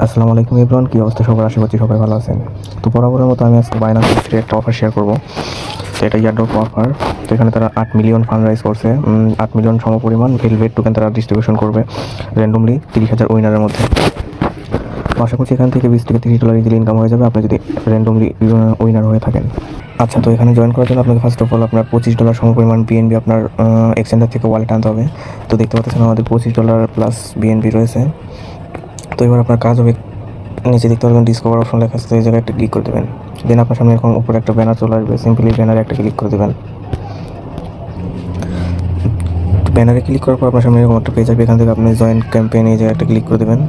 আসসালামু আলাইকুম এভরিওয়ান, কি অবস্থা সবার? আশা করছি সবাই ভালো আছেন। তো বরাবরের মতো আমি আজকে বাইনান্স একটা অফার শেয়ার করব। তো এটা ইয়ারড্রপ অফার। তো এখানে তারা 8 মিলিয়ন ফান্ড রাইজ করছে। 8 মিলিয়ন সমপরিমাণ ভেলভেট টোকেন তারা ডিস্ট্রিবিউশন করবে র্যান্ডমলি 30,000 উইনারের মধ্যে। তো আশা করছি এখান থেকে $20 থেকে $30 ইজিলি ইনকাম হয়ে যাবে আপনি যদি র্যান্ডমলি উইনার হয়ে থাকেন। আচ্ছা, তো এখানে জয়েন করার জন্য আপনাকে ফার্স্ট অফ অল আপনার $25 সমপরিমাণ বিএনবি আপনার এক্সচেঞ্জার থেকে ওয়ালেট আনতে হবে। তো দেখতে পাচ্ছেন আমাদের $25 প্লাস বিএনবি রয়েছে। তো এবার আপনার কাজ হবে, নিচে দেখতে পারবেন ডিসকভার অপশন লেখা আছে, এই জায়গায় একটা ক্লিক করে দেবেন। দেন আপনার সামনে এরকম উপরে একটা ব্যানার চলে আসবে, সিম্পলি ব্যানারে একটা ক্লিক করে দেবেন। ব্যানারে ক্লিক করার পর আপনার সামনে এরকম একটা পেজ আসবে, এখান থেকে আপনি জয়েন ক্যাম্পেইন এই জায়গায় একটা ক্লিক করে দেবেন।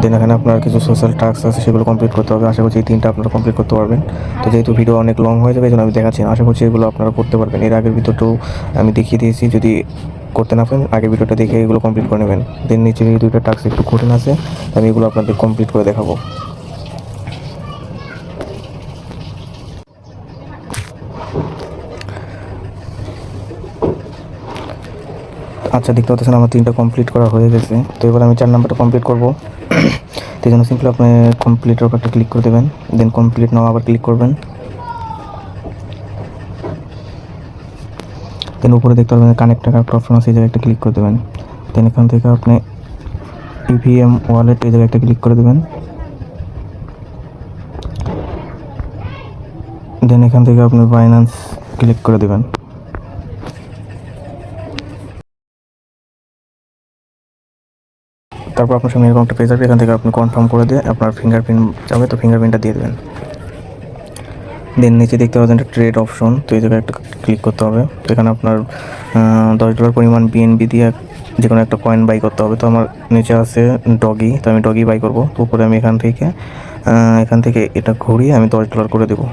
দেন এখানে আপনার কিছু সোশ্যাল টাস্ক আছে, সেগুলো কমপ্লিট করতে হবে। আশা করছি এই 3টা আপনারা কমপ্লিট করতে পারবেন। তো যেহেতু ভিডিও অনেক লং হয়ে যাবে এই জন্য আমি দেখাচ্ছি না, আশা করছি এগুলো আপনারা করতে পারবেন। এর আগের ভিডিওটাও আমি দেখিয়ে দিয়েছি, যদি করতে না পারেন আগের ভিডিওটা দেখে এগুলো কমপ্লিট করে নেবেন। দেন নিচে এই 2টা টাস্ক একটু কঠিন আছে, আমি এগুলো আপনাদের কমপ্লিট করে দেখাবো। আচ্ছা, দেখতে পাচ্ছেন আমার 3টা কমপ্লিট করা হয়ে গেছে। তো এবার আমি 4 নাম্বারটা কমপ্লিট করবো। তো এই জন্য সিম্পলি আপনি কমপ্লিটের উপর একটা ক্লিক করে দেবেন। দেন কমপ্লিট নাও আবার ক্লিক করবেন। দেন উপরে দেখতে পাবেন কানেক্ট টাকা একটা অপশন আছে, এই জায়গায় একটা ক্লিক করে দেবেন। দেন এখান থেকে আপনি ইভিএম ওয়ালেট এই জায়গায় একটা ক্লিক করে দেবেন। দেন এখান থেকে আপনি বাইন্যান্স ক্লিক করে দেবেন। তারপর আপনার সামনে এরকম একটা পেজ আসবে, এখান থেকে আপনি কনফার্ম করে দিয়ে আপনার ফিঙ্গারপ্রিন্ট যাবে, তো ফিঙ্গারপ্রিন্টটা দিয়ে দেবেন। দেন নিচে দেখতে পাচ্ছেন একটা ট্রেড অপশন, তো এই জায়গায় একটা ক্লিক করতে হবে। তো এখানে আপনার $10 পরিমাণ বিএনবি দিয়ে যে কোনো একটা কয়েন বাই করতে হবে। তো আমার নিচে আছে ডগি, তো আমি ডগি বাই করবো। তো উপরে আমি এখান থেকে এটা ঘুরিয়ে আমি $10 করে দেবো।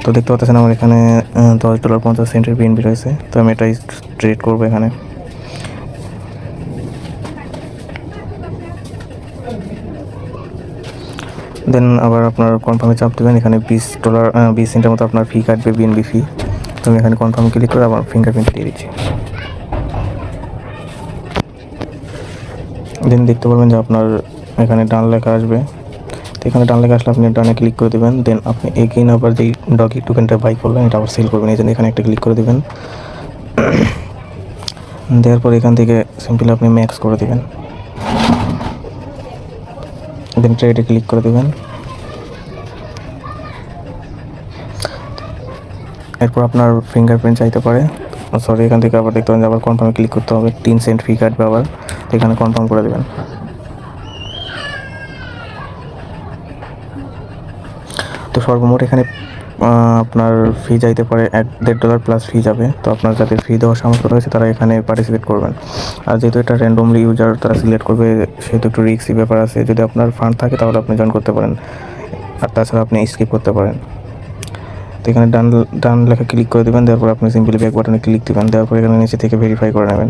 তো দেখতে পাচ্ছেন আমার এখানে $10.50 বিএনবি রয়েছে। তো আমি এটাই ট্রেড করবো এখানে। দেন আবার আপনার কনফার্মে চাপ দেবেন। এখানে $20 মতো আপনার ফি কাটবে, বিএনবি ফি। তো আমি এখানে কনফার্ম ক্লিক করে আবার ফিঙ্গারপ্রিন্ট দিয়ে দিচ্ছি। দেন দেখতে পারবেন যে আপনার এখানে ডান লেখা আসবে। তো এখানে ডান লেখা আসলে আপনি ডানে ক্লিক করে দেবেন। দেন আপনি এগেইন আবার যেই ডগি টোকেনটা বাই করলেন এটা আবার সেল করবেন, এই জন্য এখানে একটা ক্লিক করে দেবেন। দেওয়ার পর এখান থেকে সিম্পলি আপনি ম্যাক্স করে দেবেন। দেন ট্রেডে ক্লিক করে দেবেন। এরপর আপনার ফিঙ্গারপ্রিন্ট চাইতে পারে, সরি এখান থেকে আবার দেখতে পাবেন যে আবার কনফার্মে ক্লিক করতে হবে। 3 সেন্ট ফি কাটবে আবার, তো এখানে কনফার্ম করে দেবেন। তো সর্বমোট এখানে আপনার ফি যাইতে পারে $1.5 প্লাস ফি যাবে। তো আপনার যাদের ফি দেওয়ার সামর্থ্য রয়েছে তারা এখানে পার্টিসিপেট করবেন। আর যেহেতু এটা র্যান্ডমলি ইউজার তারা সিলেক্ট করবে, সেহেতু একটু রিস্কি ব্যাপার আছে। যদি আপনার ফান্ড থাকে তাহলে আপনি জয়েন করতে পারেন, আর তাছাড়া আপনি স্কিপ করতে পারেন। তো এখানে ডান লেখা ক্লিক করে দেবেন। দেওয়ার পর আপনি সিম্পলি ব্যাক বাটনে ক্লিক দেবেন। দেওয়ার পর এখানে নিচে থেকে ভেরিফাই করে নেবেন।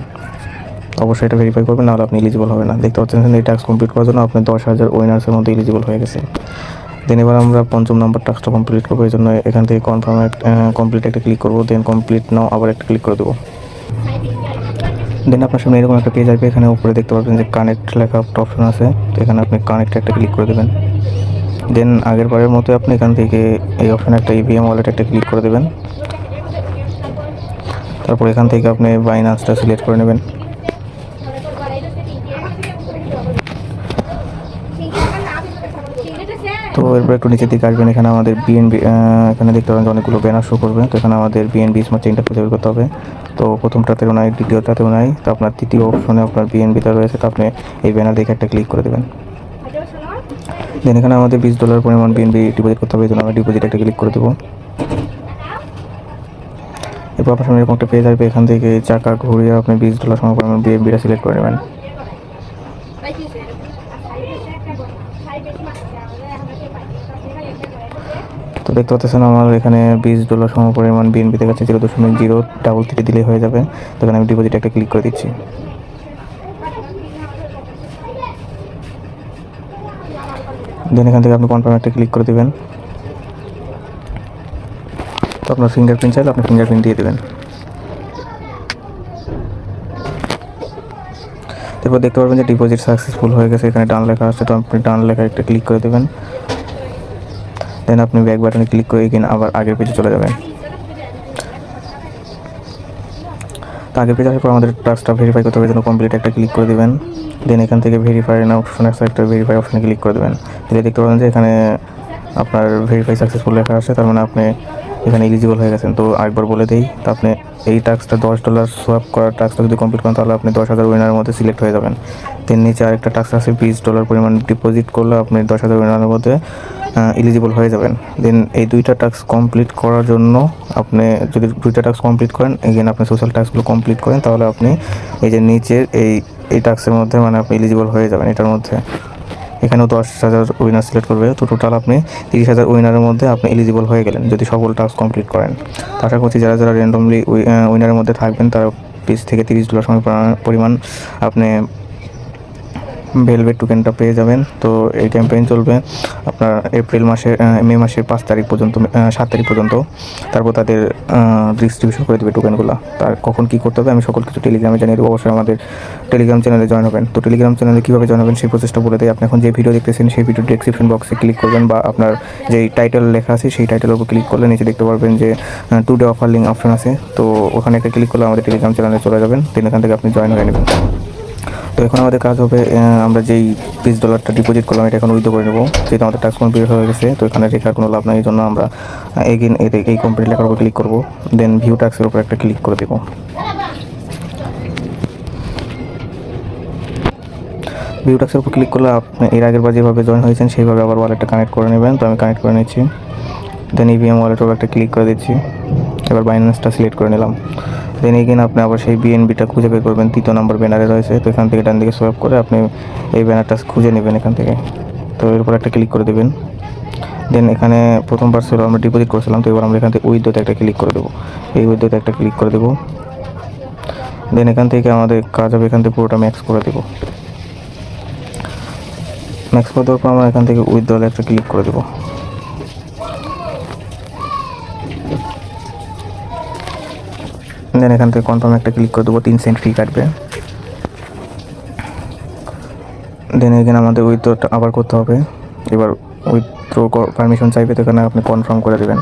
অবশ্যই এটা ভেরিফাই করবেন, নাহলে আপনি এলিজিবল হবে না। দেখতে পাচ্ছেন এই টাস্ক কমপ্লিট করার জন্য আপনি 10,000 উইনার্সের মধ্যে এলিজিবল হয়ে গেছে। দেন এবার আমরা 5ম নাম্বার টাস্কটা কমপ্লিট করবো, এই জন্য এখান থেকে কমপ্লিট একটা ক্লিক করবো। দেন কমপ্লিট নাও আবার একটা ক্লিক করে দেবো। দেন আপনার সামনে এরকম একটা পেজ আসবে, এখানে উপরে দেখতে পাচ্ছেন যে কানেক্ট লেখা একটা অপশন আছে। তো এখানে আপনি কানেক্ট একটা ক্লিক করে দেবেন। দেন আগের বারের মতো আপনি এখান থেকে এই অপশানে একটা ইভিএম ওয়ালেট একটা ক্লিক করে দেবেন। তারপর এখান থেকে আপনি বাইন্যান্সটা সিলেক্ট করে নেবেন। তো এরপর একটু নিচের দিকে আসবেন, এখানে আমাদের বিএনবি এখানে দেখতে পাবেন যে অনেকগুলো ব্যানার শো করবে। তো এখানে আমাদের বিএনবি স্মার্ট চেইনটা খুঁজে বের করতে হবে। তো প্রথমটাতেও নাই, দ্বিতীয়টাতেও নাই। তো আপনার তৃতীয় অপশনে আপনার বিএনবিটা রয়েছে, তো আপনি এই ব্যানার দেখে একটা ক্লিক করে দেবেন। দেন এখানে আমাদের $20 পরিমাণ বিএনবি ডিপোজিট করতে হবে, এই জন্য আমরা ডিপোজিট একটা ক্লিক করে দেবো। এরপর আপনার সামনে এরকম একটা পেজ আসবে, এখান থেকে চাকা ঘুরিয়ে আপনি $20 সম পরিমাণ বিএনবিটা সিলেক্ট করে নেবেন। তো দেখতে পাচ্ছেন আমার এখানে $20 সম পরিমাণ বিএনবি দেখাচ্ছে, 0.033 দিলেই হয়ে যাবে। তো এখানে আমি ডিপোজিট একটা ক্লিক করে দিচ্ছি। দেন এখান থেকে আপনি কনফার্ম একটা ক্লিক করে দেবেন। তো আপনার ফিঙ্গারপ্রিন্ট চাইলে আপনি ফিঙ্গারপ্রিন্ট দিয়ে দেবেন। এরপর দেখতে পারবেন যে ডিপোজিট সাকসেসফুল হয়ে গেছে, এখানে ডান লেখা আসছে, তো আপনি ডান লেখা একটা ক্লিক করে দেবেন। দেন আপনি ব্যাক বাটনে ক্লিক করে এগেইন আবার আগের পেজে চলে যাবেন। তো আগের পেজে আসার পর আমাদের টাস্কটা ভেরিফাই করতে হবে, জন্য কমপ্লিট একটা ক্লিক করে দেবেন। দেন এখান থেকে ভেরিফাই না অপশন আছে, একটা ভেরিফাই অপশনে ক্লিক করে দেবেন। দিলে দেখতে পাবেন যে এখানে আপনার ভেরিফাই সাকসেসফুল লেখা আছে, তার মানে আপনি এখানে এলিজিবল হয়ে গেছেন। তো আরেকবার বলে দিই, তো আপনি এই টাস্কটা $10 সোয়াপ করার টাস্কটা যদি কমপ্লিট করেন তাহলে আপনি 10,000 উইনারের মধ্যে সিলেক্ট হয়ে যাবেন। দেন নিচে আরেকটা টাস্ক আছে, $20 পরিমাণ ডিপোজিট করলে আপনি 10,000 উইনারের মধ্যে এলিজিবল হয়ে যাবেন। দেন এই দুইটা টাস্ক কমপ্লিট করার জন্য আপনি যদি দুইটা টাস্ক কমপ্লিট করেন, এগেন আপনি সোশ্যাল টাস্কগুলো কমপ্লিট করেন, তাহলে আপনি এই যে নিচের এই টাস্কের মধ্যে মানে আপনি এলিজিবল হয়ে যাবেন এটার মধ্যে। এখানেও 10,000 উইনার সিলেক্ট করবে, তো টোটাল আপনি 30,000 উইনারের মধ্যে আপনি এলিজিবল হয়ে গেলেন যদি সকল টাস্ক কমপ্লিট করেন। তো আশা করছি যারা যারা র্যান্ডমলি উইনারের মধ্যে থাকবেন তারা $20 থেকে $30 পরিমাণ আপনি ভেলভেট টোকেনটা পেয়ে যাবেন। তো এই ক্যাম্পেইন চলবে আপনার মে মাসের 5 তারিখ পর্যন্ত, 7 তারিখ পর্যন্ত। তারপর তাদের ডিস্ট্রিবিউশন করে দেবে টোকেনগুলো। তার কখন কী করতে হবে আমি সকল কিছু টেলিগ্রামে জানিয়ে দেবো। অবশ্যই আমাদের টেলিগ্রাম চ্যানেলে জয়েন হবেন। তো টেলিগ্রাম চ্যানেলে কীভাবে জয়েন হবেন সেই প্রসেসটা বলে দেয়। আপনি এখন যে ভিডিও দেখতেছেন সেই ভিডিও ডেসক্রিপশন বক্সে ক্লিক করবেন, বা আপনার যেই টাইটেল লেখা আছে সেই টাইটেলের উপর ক্লিক করলে নিচে দেখতে পারবেন যে টুডে অফার লিঙ্ক অপশন আছে। তো ওখানে একটা ক্লিক করলে আমাদের টেলিগ্রাম চ্যানেলে চলে যাবেন। দেন এখান থেকে আপনি জয়েন হয়ে নেবেন। তো এখন আমাদের কাজ হবে, আমরা যেই $20 ডিপোজিট করলাম এটা এখন উইথড্র করে নেব, যেহেতু আমাদের টাস্ক কমপ্লিট হয়ে গেছে। তো এখানে রেখার কোনো লাভ নাই, এই জন্য আমরা এগেইন এই কমপ্লিট লেখার উপর ক্লিক করব। দেন ভিউ টাস্কের উপর একটা ক্লিক করে দেব। ভিউ টাস্কের উপর ক্লিক করলে আপনি এর আগের বার যেভাবে জয়েন হয়েছেন সেইভাবে আবার ওয়ালেটটা কানেক্ট করে নেবেন। তো আমি কানেক্ট করে নিচ্ছি। দেন ইভিএম ওয়ালেটের উপর একটা ক্লিক করে দিচ্ছি। এবার বাইন্যান্সটা সিলেক্ট করে নিলাম। দেন এগেইন আপনি আবার সেই বিএনবিটা খুঁজে বের করবেন, 3 নম্বর ব্যানারে রয়েছে। তো এখান থেকে ডান দিকে সোয়াইপ করে আপনি এই ব্যানারটা খুঁজে নেবেন এখান থেকে। তো এর উপর একটা ক্লিক করে দেবেন। দেন এখানে প্রথমবার ছিল আমরা ডিপোজিট করেছিলাম, তো এবার আমরা এখান থেকে উইথড্রোতে একটা ক্লিক করে দেবো। এই উইথড্রোতে একটা ক্লিক করে দেবো। দেন এখান থেকে আমাদের কাজ হবে এখান থেকে পুরোটা ম্যাক্স করে দেবো। ম্যাক্স করে দেওয়ার পর আমরা এখান থেকে উইথড্রলে একটা ক্লিক করে দেবো। দেন এখান থেকে কনফার্ম একটা ক্লিক করে দেবো, 3 সেন্ট ফি কাটবে। দেন এখানে আমাদের উইথড্রটা আবার করতে হবে। এবার উইথড্র পারমিশন চাইবে, তো এখানে আপনি কনফার্ম করে দেবেন।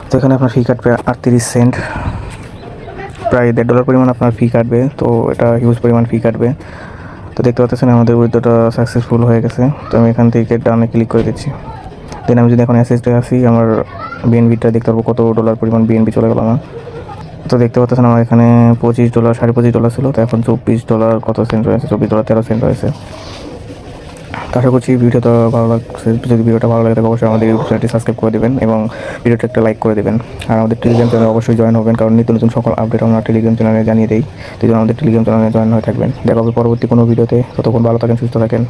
তো এখানে আপনার ফি কাটবে 38 সেন্ট, প্রায় $1.5 পরিমাণ আপনার ফি কাটবে। তো এটা হিউজ পরিমাণ ফি কাটবে। তো দেখতে পাচ্ছেন আমাদের উইথড্রটা সাকসেসফুল হয়ে গেছে। তো আমি এখান থেকে ডানে ক্লিক করে দিচ্ছি। দেন আমি যদি এখন অ্যাসেসে আসি, আমার বিএনবিটা দেখতে পারবো কত ডলার পরিমাণ বিএনবি চলে গেল আমার। তো দেখতে পাচ্ছেন আমার এখানে $25, $25.5 ছিল, তো এখন $24 কত সেন্ট রয়েছে, $24.13 রয়েছে। তো আশা করছি ভিডিওটা ভালো লাগছে। যদি ভিডিওটা ভালো লাগে তাহলে অবশ্যই আমাদের ইউটিউব চ্যানেলটি সাবস্ক্রাইব করে দেবেন এবং ভিডিওটা একটা লাইক করে দেবেন। আর আমাদের টেলিগ্রাম চ্যানেলে অবশ্যই জয়েন হবেন, কারণ নিত্য নতুন সকল আপডেট আমরা টেলিগ্রাম চ্যানেলে জানিয়ে দিই। তো জন্য আমাদের টেলিগ্রাম চ্যানেলে জয়েন হয়ে থাকবেন। দেখা হবে পরবর্তী কোনো ভিডিওতে। ততক্ষণ ভালো থাকেন, সুস্থ থাকেন।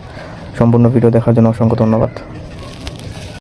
সম্পূর্ণ ভিডিও দেখার জন্য অসংখ্য ধন্যবাদ।